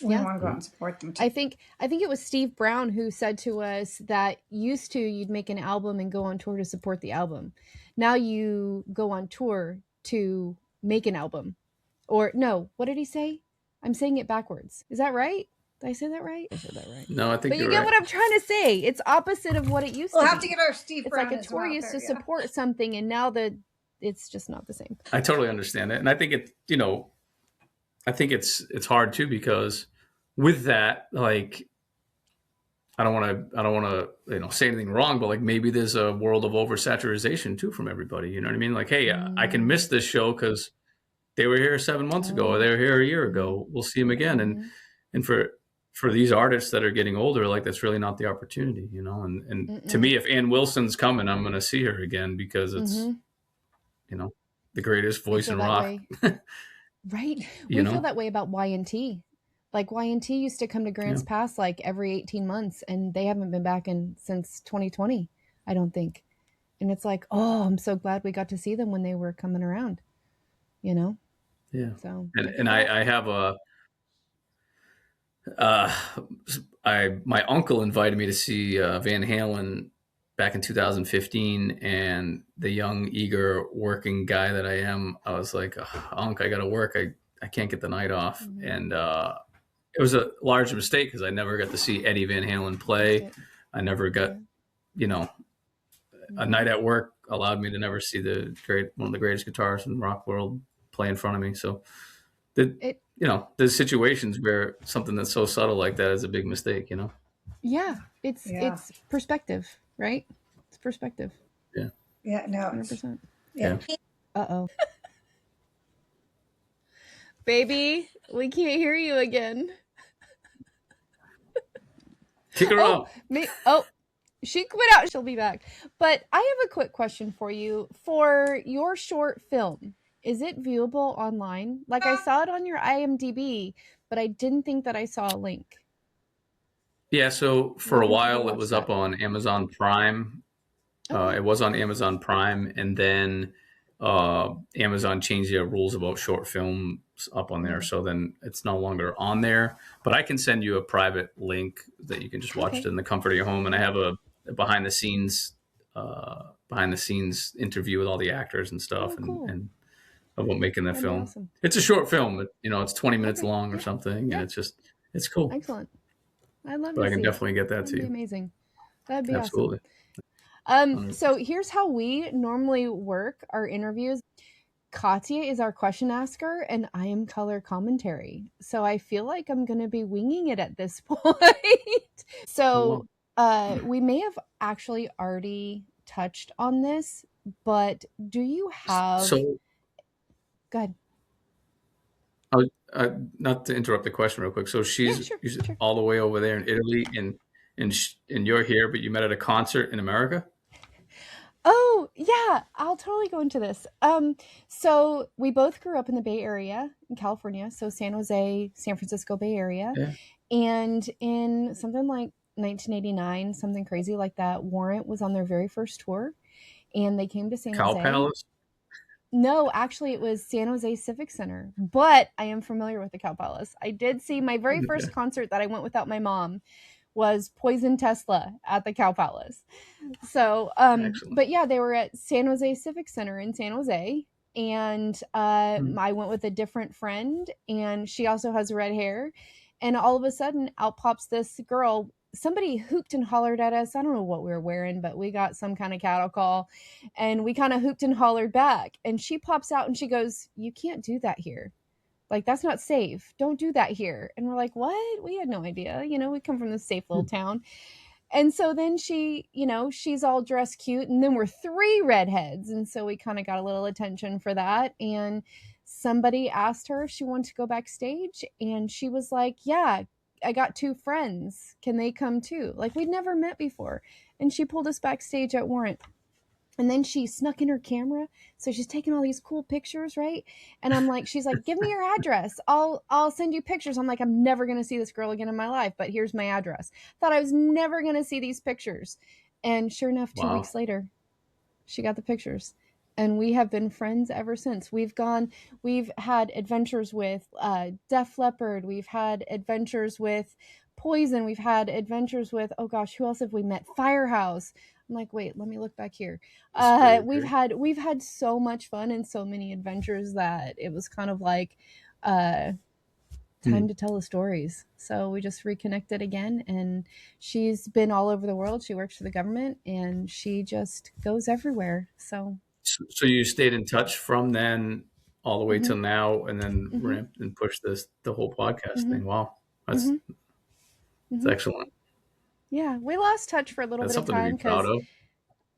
We want to go out and support them too. I think it was Steve Brown who said to us that you'd make an album and go on tour to support the album. Now you go on tour to make an album. Or no, what did he say? I'm saying it backwards. Is that right? Did I say that right? I said that right. No, I think but you get what I'm trying to say. It's opposite of what it used to be. We'll have to get our Steve Brown. It's like a tour used to support something, and now it's just not the same. I totally understand it. And I think it's hard too, because with that, like, I don't want to say anything wrong, but like maybe there's a world of oversaturation too from everybody. You know what I mean? Like, hey, I can miss this show because they were here 7 months ago, or they were here a year ago. We'll see them again. And for these artists that are getting older, like that's really not the opportunity, and to me, if Ann Wilson's coming, I'm going to see her again because it's, the greatest voice in rock. Right. We feel that way about Y&T. Like Y&T used to come to Grants Pass like every 18 months and they haven't been back since 2020, I don't think. And it's like, oh, I'm so glad we got to see them when they were coming around, Yeah. So, and I have my uncle invited me to see Van Halen back in 2015, and the young, eager, working guy that I am, I was like, Unc, I got to work. I can't get the night off. And it was a large mistake because I never got to see Eddie Van Halen play. I never got, a night at work allowed me to never see one of the greatest guitarists in the rock world play in front of me. So there's situations where something that's so subtle like that is a big mistake, Yeah, it's perspective, right? It's perspective. Yeah. Yeah, no. 100%. Yeah. Uh-oh. Baby, we can't hear you again. Kick her out. She quit out. She'll be back. But I have a quick question for you. For your short film, is it viewable online? Like I saw it on your IMDb, but I didn't think that I saw a link. Yeah, so for a while it was up on Amazon Prime. It was on Amazon Prime, and then Amazon changed their rules about short films up on there, so then it's no longer on there. But I can send you a private link that you can just watch it in the comfort of your home, and I have a behind the scenes interview with all the actors and stuff, and about making the film. Awesome. It's a short film, it's 20 minutes long or something, and it's cool. Excellent. I love it. But I can definitely get that to you. Amazing. That'd be absolutely awesome. So here's how we normally work our interviews. Katya is our question asker and I am color commentary. So I feel like I'm going to be winging it at this point. So we may have actually already touched on this, but do you have... So, go ahead. Not to interrupt the question real quick. So she's all the way over there in Italy, and you're here, but you met at a concert in America? Oh, yeah. I'll totally go into this. So we both grew up in the Bay Area in California. So San Jose, San Francisco Bay Area. Yeah. And in something like 1989, something crazy like that, Warrant was on their very first tour. And they came to San Jose. Cow Palace? No, actually, it was San Jose Civic Center. But I am familiar with the Cow Palace. I did see my very first concert that I went without my mom was Poison Tesla at the Cow Palace. So, but yeah, they were at San Jose Civic Center in San Jose. And I went with a different friend, and she also has red hair. And all of a sudden, out pops this girl. Somebody hooped and hollered at us. I don't know what we were wearing, but we got some kind of cattle call, and we kind of hooped and hollered back. And she pops out and she goes, "You can't do that here. Like, that's not safe. Don't do that here." And we're like, "What?" We had no idea. We come from this safe little town. And so then she, she's all dressed cute. And then we're three redheads. And so we kind of got a little attention for that. And somebody asked her if she wanted to go backstage. And she was like, "Yeah, I got two friends. Can they come too?" Like, we'd never met before. And she pulled us backstage at Warrant. And then she snuck in her camera. So she's taking all these cool pictures, right? And I'm like, she's like, "Give me your address. I'll send you pictures." I'm like, I'm never going to see this girl again in my life, but here's my address. Thought I was never going to see these pictures. And sure enough, 2 weeks later, she got the pictures. And we have been friends ever since. We've had adventures with Def Leppard. We've had adventures with Poison. We've had adventures with, oh gosh, who else have we met? Firehouse. I'm like, wait, let me look back here. We've had so much fun and so many adventures that it was kind of like time to tell the stories. So we just reconnected again, and she's been all over the world. She works for the government, and she just goes everywhere. So you stayed in touch from then all the way till now, and then ramped and pushed the whole podcast thing. Wow, that's excellent. Yeah, we lost touch for a little That's bit of something to time be proud because,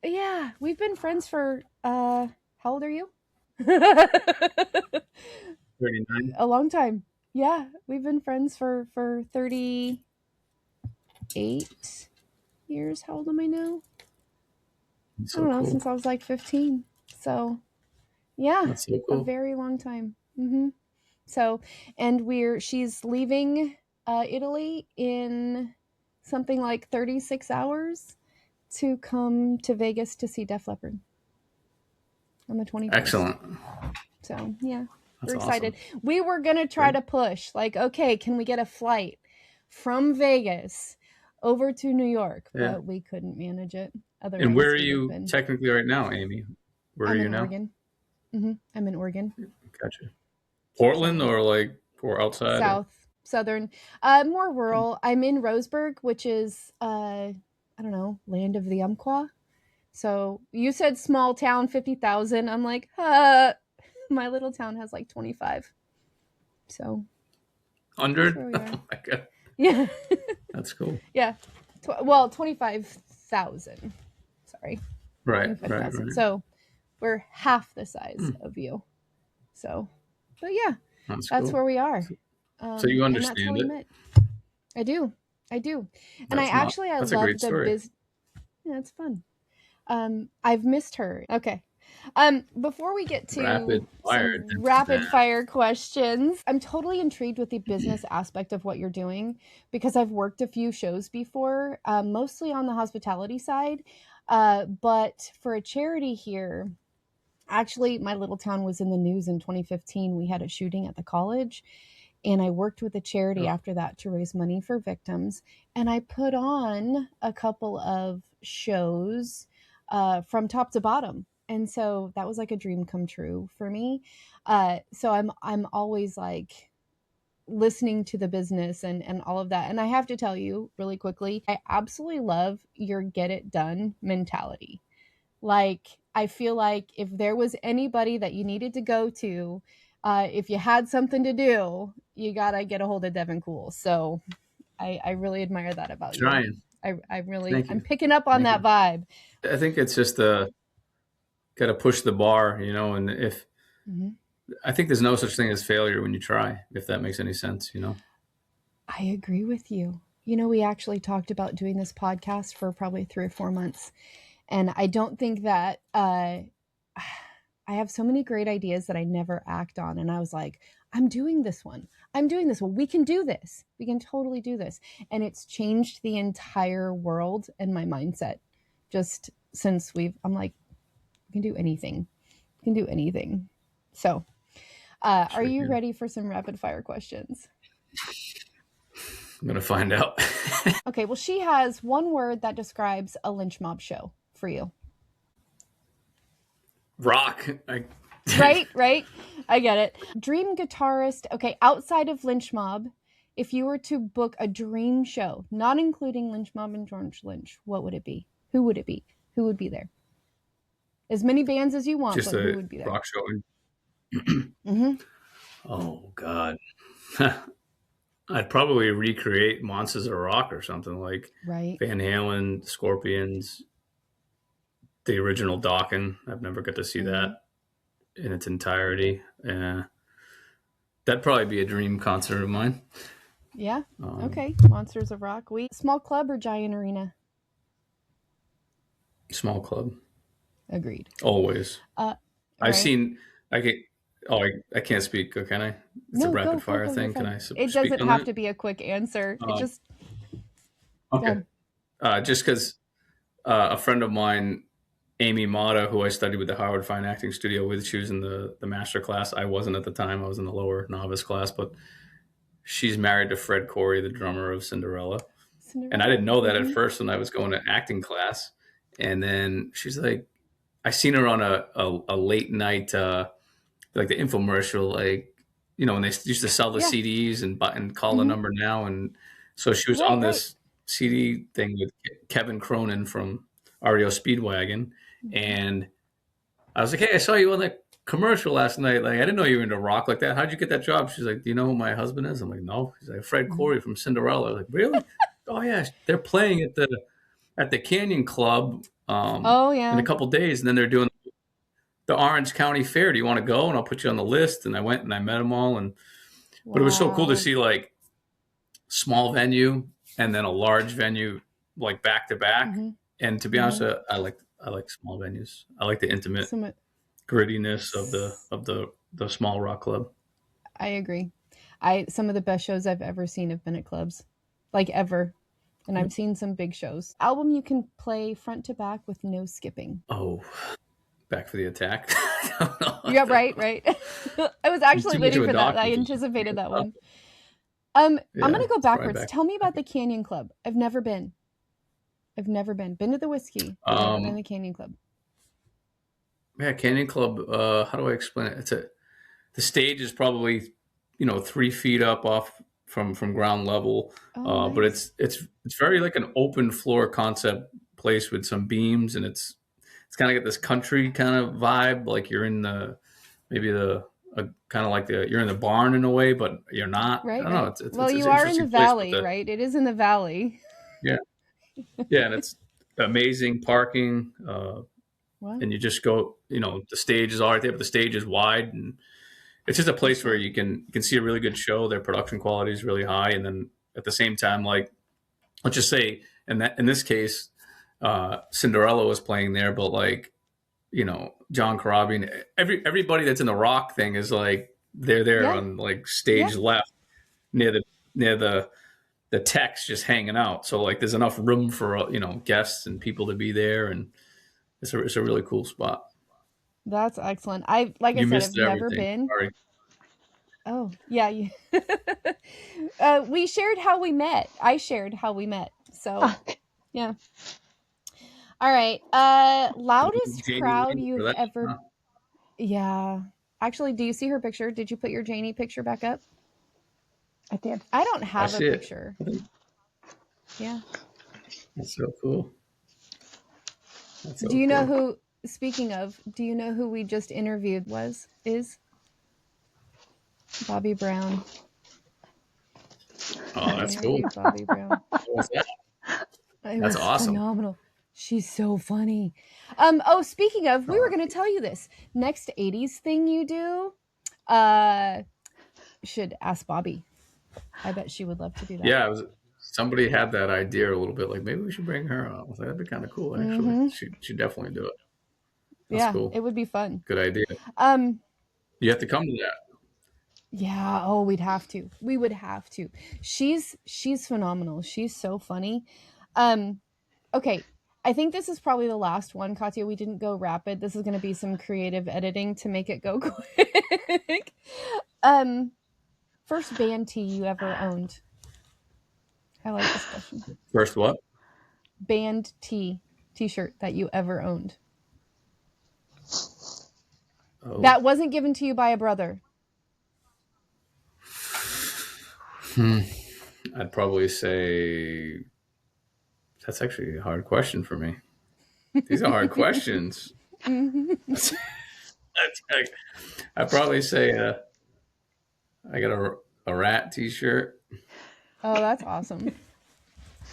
of. yeah, we've been friends for, how old are you? 39. A long time. Yeah, we've been friends for 38 years. How old am I now? That's I so don't know, cool. since I was like 15. So, yeah, That's so a cool. very long time. So, and she's leaving Italy in something like 36 hours to come to Vegas to see Def Leppard on the 21st. Excellent. So, yeah, That's we're excited. awesome. We were going to try Great. to push, like, okay, can we get a flight from Vegas over to New York? Yeah. But we couldn't manage it. Otherwise, And where are we'd have you been. technically right now, Amy? Where are I'm you in now? Oregon. I'm in Oregon. Gotcha. Portland or outside? Southern, more rural. I'm in Roseburg, which is, I don't know, land of the Umpqua. So you said small town, 50,000. I'm like, my little town has like 25. So 100? where we are. Oh my God. Yeah. That's cool. Yeah. 25,000. Sorry. Right. 25,000. So we're half the size of you. So, but yeah, that's cool. where we are. So you and that's how understand we it. met. I do. And That's I a love great the story. business. Yeah, it's fun. I've missed her. Okay. Before we get to rapid fire questions, I'm totally intrigued with the business aspect of what you're doing because I've worked a few shows before, mostly on the hospitality side, but for a charity here. Actually, my little town was in the news in 2015. We had a shooting at the college, and I worked with a charity after that to raise money for victims. And I put on a couple of shows from top to bottom. And so that was like a dream come true for me. So I'm always like listening to the business and all of that. And I have to tell you really quickly, I absolutely love your get it done mentality. Like, I feel like if there was anybody that you needed to go to, if you had something to do, you gotta get a hold of Devon Coull. So I really admire that about you. I'm picking up on that vibe. I think it's just got to push the bar, and if I think there's no such thing as failure when you try, if that makes any sense, I agree with you. We actually talked about doing this podcast for probably 3 or 4 months. And I don't think that I have so many great ideas that I never act on. And I was like, I'm doing this one. We can do this. We can totally do this. And it's changed the entire world and my mindset just since I'm like, we can do anything. So are you ready for some rapid fire questions? I'm going to find out. Okay, well, she has one word that describes a lynch mob show for you. Rock. Right. I get it. Dream guitarist. Okay, outside of Lynch Mob, if you were to book a dream show, not including Lynch Mob and George Lynch, what would it be? Who would it be? Who would be there? As many bands as you want, Just but a who would be there? rock show. Oh, God. I'd probably recreate Monsters of Rock or something like Van Halen, Scorpions, the original Dokken. I've never got to see that in its entirety. That'd probably be a dream concert of mine. Yeah. Okay. Monsters of Rock. Small club or giant arena? Small club. Agreed. Always. I've seen. I can't speak. Can I? It's a rapid fire thing. Can I? It doesn't have to be a quick answer. It just. Okay. Just because a friend of mine, Amy Mata, who I studied with the Howard Fine Acting Studio with, she was in the master class. I wasn't at the time. I was in the lower novice class, but she's married to Fred Corey, the drummer of Cinderella. And I didn't know that at first when I was going to acting class. And then she's like, I seen her on a late night, like the infomercial, like, when they used to sell the CDs and call the number now. And so she was on this CD thing with Kevin Cronin from REO Speedwagon. And I was like, hey, I saw you on that commercial last night. Like, I didn't know you were into rock like that. How'd you get that job? She's like, do you know who my husband is? I'm like, no. She's like, Fred Corey from Cinderella. I was like, really? Oh yeah, they're playing at the Canyon Club Oh in yeah. a couple days, and then they're doing the Orange County Fair. Do you want to go? And I'll put you on the list. And I went and I met them all, and but it was so cool to Wow. see like small venue and then a large venue like back to back. Mm-hmm. And to be honest, I like small venues. I like the intimate grittiness of the small rock club. I agree. Some of the best shows I've ever seen have been at clubs, like ever. And I've seen some big shows. Album you can play front to back with no skipping. Oh, Back for the Attack. Yeah, right. I was actually waiting for that. I anticipated that one. I'm gonna go backwards. Tell me about the Canyon Club. I've never been. Been to the Whiskey. Never been to the Canyon Club. Yeah, Canyon Club. How do I explain it? The stage is probably 3 feet up off from ground level, nice. But it's very like an open floor concept place with some beams, and it's kind of got this country kind of vibe, like you're in kind of like you're in the barn in a way, but you're not. Right. I don't know. Well, you are in the valley, right? It is in the valley. Yeah, yeah, and it's amazing parking. Wow. And you just go, the stage is all right there, but the stage is wide, and it's just a place where you can see a really good show. Their production quality is really high, and then at the same time, like let's just say, in this case, Cinderella was playing there, but like John Corabi and everybody that's in the rock thing is like they're there on like stage left near the techs just hanging out. So like there's enough room for guests and people to be there, and it's a really cool spot. That's excellent. I've never been. Sorry. Oh yeah, we shared how we met. I shared how we met. So yeah. All right. Loudest crowd you've ever. Huh? Yeah. Actually, do you see her picture? Did you put your Janie picture back up? I did. I don't have a picture. Yeah. That's so cool. Do you know who? Speaking of, do you know who we just interviewed is? Bobby Brown. Oh, that's cool. Bobby Brown. What was that? That's awesome. Phenomenal. She's so funny. Speaking of, we were going to tell you this. Next 80s thing you do, should ask Bobby. I bet she would love to do that. Yeah, somebody had that idea a little bit, like maybe we should bring her on. I was like, that'd be kind of cool, actually. Mm-hmm. She'd definitely do it. That's cool. It would be fun. Good idea. You have to come to that. Yeah. We'd have to. We would have to. She's phenomenal. She's so funny. Okay. I think this is probably the last one, Katya. We didn't go rapid. This is going to be some creative editing to make it go quick. First band tee you ever owned? I like this question. First what? Band t-shirt that you ever owned. Oh. That wasn't given to you by a brother. I'd probably say that's actually a hard question for me. These are hard questions. I'd probably say I got a rat t-shirt. Oh, that's awesome.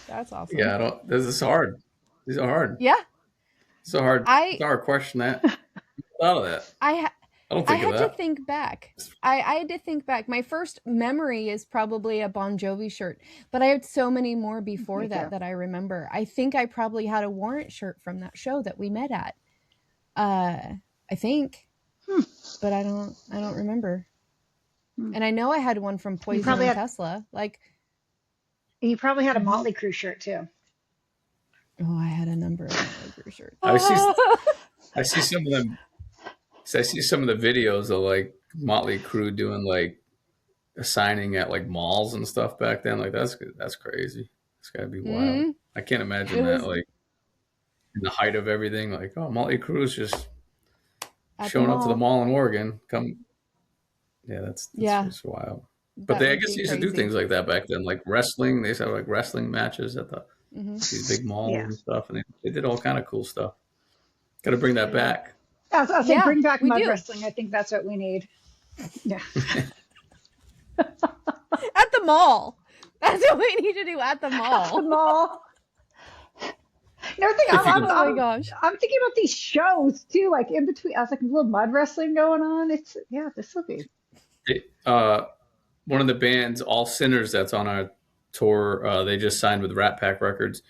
That's awesome. Yeah, this is hard. These are hard. Yeah. It's a hard question. That thought of that. I had to think back. I had to think back. My first memory is probably a Bon Jovi shirt, but I had so many more before that I remember. I think I probably had a Warrant shirt from that show that we met at. I think, but I don't remember. And I know I had one from Poison and Tesla. Like, you probably had a Motley Crue shirt too. Oh, I had a number of Motley Crue shirts. I see some of them. So I see some of the videos of like Motley Crue doing like a signing at like malls and stuff back then. Like that's crazy. It's gotta be wild. Mm-hmm. I can't imagine that like in the height of everything. Like, oh, Motley Crue's just showing up to the mall in Oregon. Come, yeah, that's just wild. But I guess they used to do things like that back then, like wrestling. They used to have like wrestling matches at these big malls and stuff, and they did all kind of cool stuff. Got to bring that back. I'll say bring back mud wrestling. I think that's what we need. Yeah. At the mall. That's what we need to do at the At the mall. mall. Another thing, If you could, Oh my gosh. I'm thinking about these shows too, like in between. I was like a little mud wrestling going on. This will be. one of the bands, All Sinners, that's on our tour, they just signed with Rat Pack Records.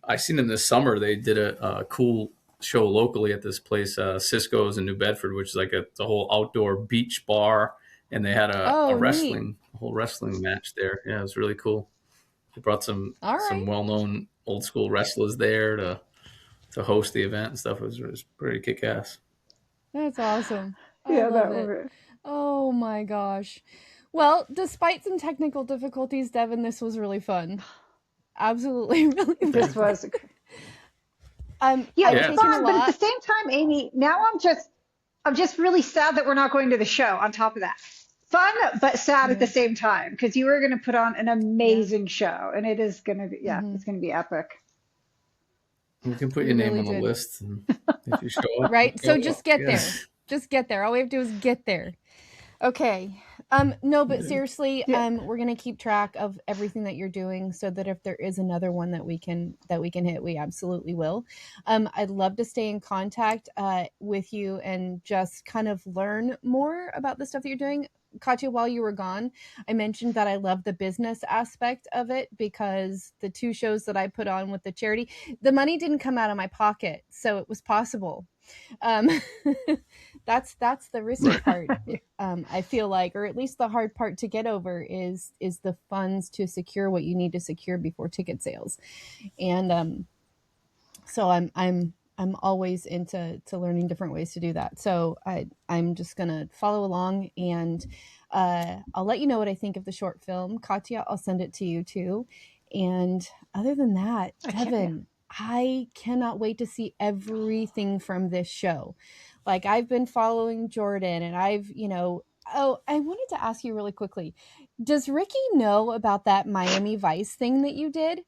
I seen them this summer. They did a cool show locally at this place, Cisco's in New Bedford, which is like a whole outdoor beach bar, and they had a Oh, neat. whole wrestling match there. Yeah, it was really cool. They brought some All right. well-known old school wrestlers there to host the event and stuff. It was pretty kick-ass. That's awesome. I Yeah, love that it. was. Oh my gosh. Well, despite some technical difficulties, Devon, this was really fun. Absolutely, really fun. This was. I've Yeah, taken it's a fun, but at lot. the same time, Amy, now I'm just really sad that we're not going to the show. On top of that, fun but sad at the Yeah. same time because you were going to put on an Yeah. amazing show, and it is going to be Mhm. it's going to be epic. You can put We your name really on the did. list, and if you show up, Right? So show just up. get there. Yes. Just get there. All we have to do is get there. Okay. No, but seriously, Yeah. we're gonna keep track of everything that you're doing so that if there is another one that we can hit, we absolutely will. I'd love to stay in contact with you and just kind of learn more about the stuff that you're doing. Katya, while you were gone, I mentioned that I love the business aspect of it because the 2 shows that I put on with the charity, the money didn't come out of my pocket, so it was possible. Um, that's the risky Right. part. I feel like, or at least the hard part to get over is the funds to secure what you need to secure before ticket sales, and so I'm always into learning different ways to do that. So I'm just gonna follow along, and I'll let you know what I think of the short film. Katya, I'll send it to you too. And other than that, I can't. Devon, I cannot wait to see everything from this show. Like, I've been following Jordan, and oh, I wanted to ask you really quickly. Does Ricky know about that Miami Vice thing that you did?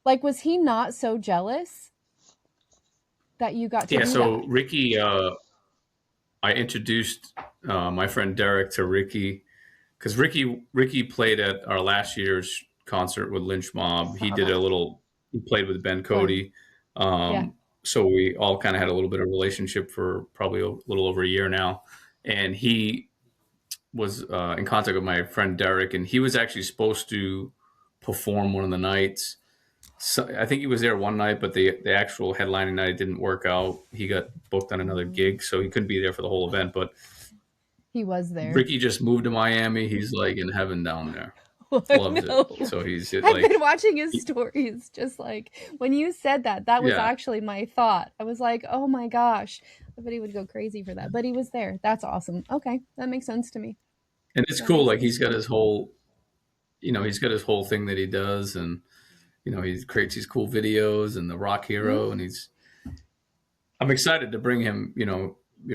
Like, was he not so jealous that you got to Yeah. do So that? Ricky, I introduced my friend Derek to Ricky because Ricky played at our last year's concert with Lynch Mob. He did he played with Ben Cody. Yeah. So we all kind of had a little bit of relationship for probably a little over a year now. And he was in contact with my friend Derek, and he was actually supposed to perform one of the nights. So I think he was there one night, but the actual headlining night didn't work out. He got booked on another gig, so he couldn't be there for the whole event. But He was there. Ricky just moved to Miami. He's like in heaven down there. I Loves know. it. So he's I've like, been watching his stories. Just like when you said that was Yeah. actually my thought. I was like, oh my gosh, I bet he would go crazy for that. But he was there. That's awesome. Okay, that makes sense to me. and it's That cool. makes Like he's sense. got his whole, he's got his whole thing that he does, and he creates these cool videos and the Rock Hero, and I'm excited to bring him.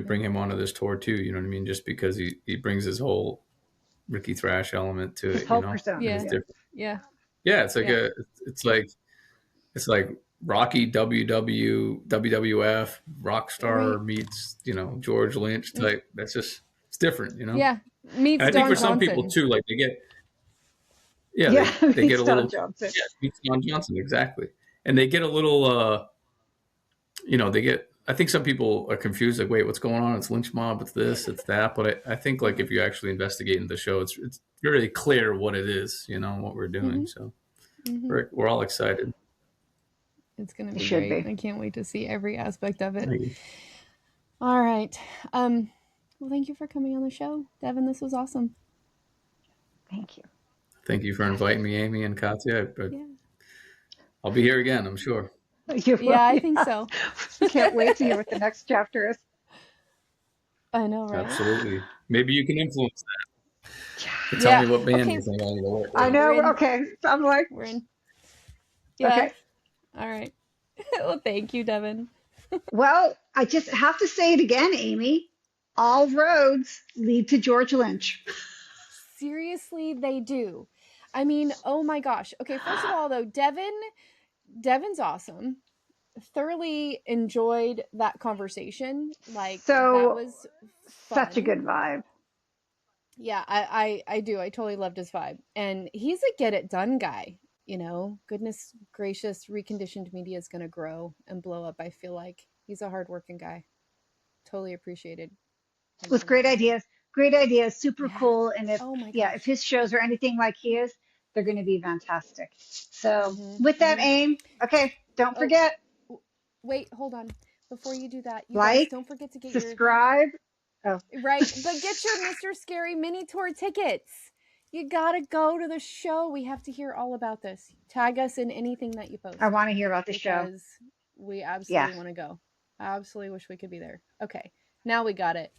Bring him onto this tour too. You know what I mean? Just because he brings his whole Ricky Thrash element to His it. whole persona. Yeah. It's different. Yeah. Yeah, it's like Yeah. it's like Rocky WWF Rockstar Right. meets George Lynch type. That's just it's different. Yeah. Meets And I think Don for some Johnson. people too, like they get Yeah, they get a Don little Johnson. meets Don Johnson exactly, and they get a little they get. I think some people are confused, like, wait, what's going on? It's Lynch Mob, it's this, it's that. But I think like if you actually investigate into the show, it's really clear what it is, what we're doing. So we're all excited. It's gonna It be should great. be. I can't wait to see every aspect of it. Thank you. All right. Well, thank you for coming on the show, Devon. This was awesome. Thank you. Thank you for inviting me, Amy and Katya. Yeah. I'll be here again, I'm sure. You will, Yeah, I think so. Can't wait to hear what the next chapter is. I know, right? Absolutely. Maybe you can influence that. Tell Yeah. me what band Okay. you think I need to work with. I know. We're in. Okay. I'm like, We're in. Yeah. okay. All right. Well, thank you, Devon. Well, I just have to say it again, Amy. All roads lead to George Lynch. Seriously, they do. I mean, oh my gosh. Okay, first of all, though, Devon's awesome. Thoroughly enjoyed that conversation. Like, So, that was fun. Such a good vibe. Yeah, I do. I totally loved his vibe. And he's a get it done guy. Goodness gracious, reconditioned media is going to grow and blow up. I feel like he's a hardworking guy. Totally appreciated him With from that angle. great ideas, super Yeah. cool. And Oh my if gosh. his shows are anything like he is, they're going to be fantastic. So Mm-hmm. with that Mm-hmm. aim, okay, don't Oh, forget, wait, hold on. Before you do that, you guys like, don't forget to get your subscribe. Oh, right, but get your Mr. Scary mini tour tickets. You gotta go to the show. We have to hear all about this. Tag us in anything that you I post want to hear about the show. because we absolutely Yes. want to go. I absolutely wish we could be there. Okay, now we got it.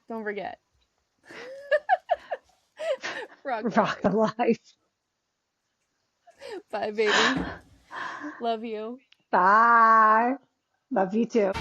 Don't forget. Rock the Rock the life. life. Bye, baby. Love you. Bye. Love you too.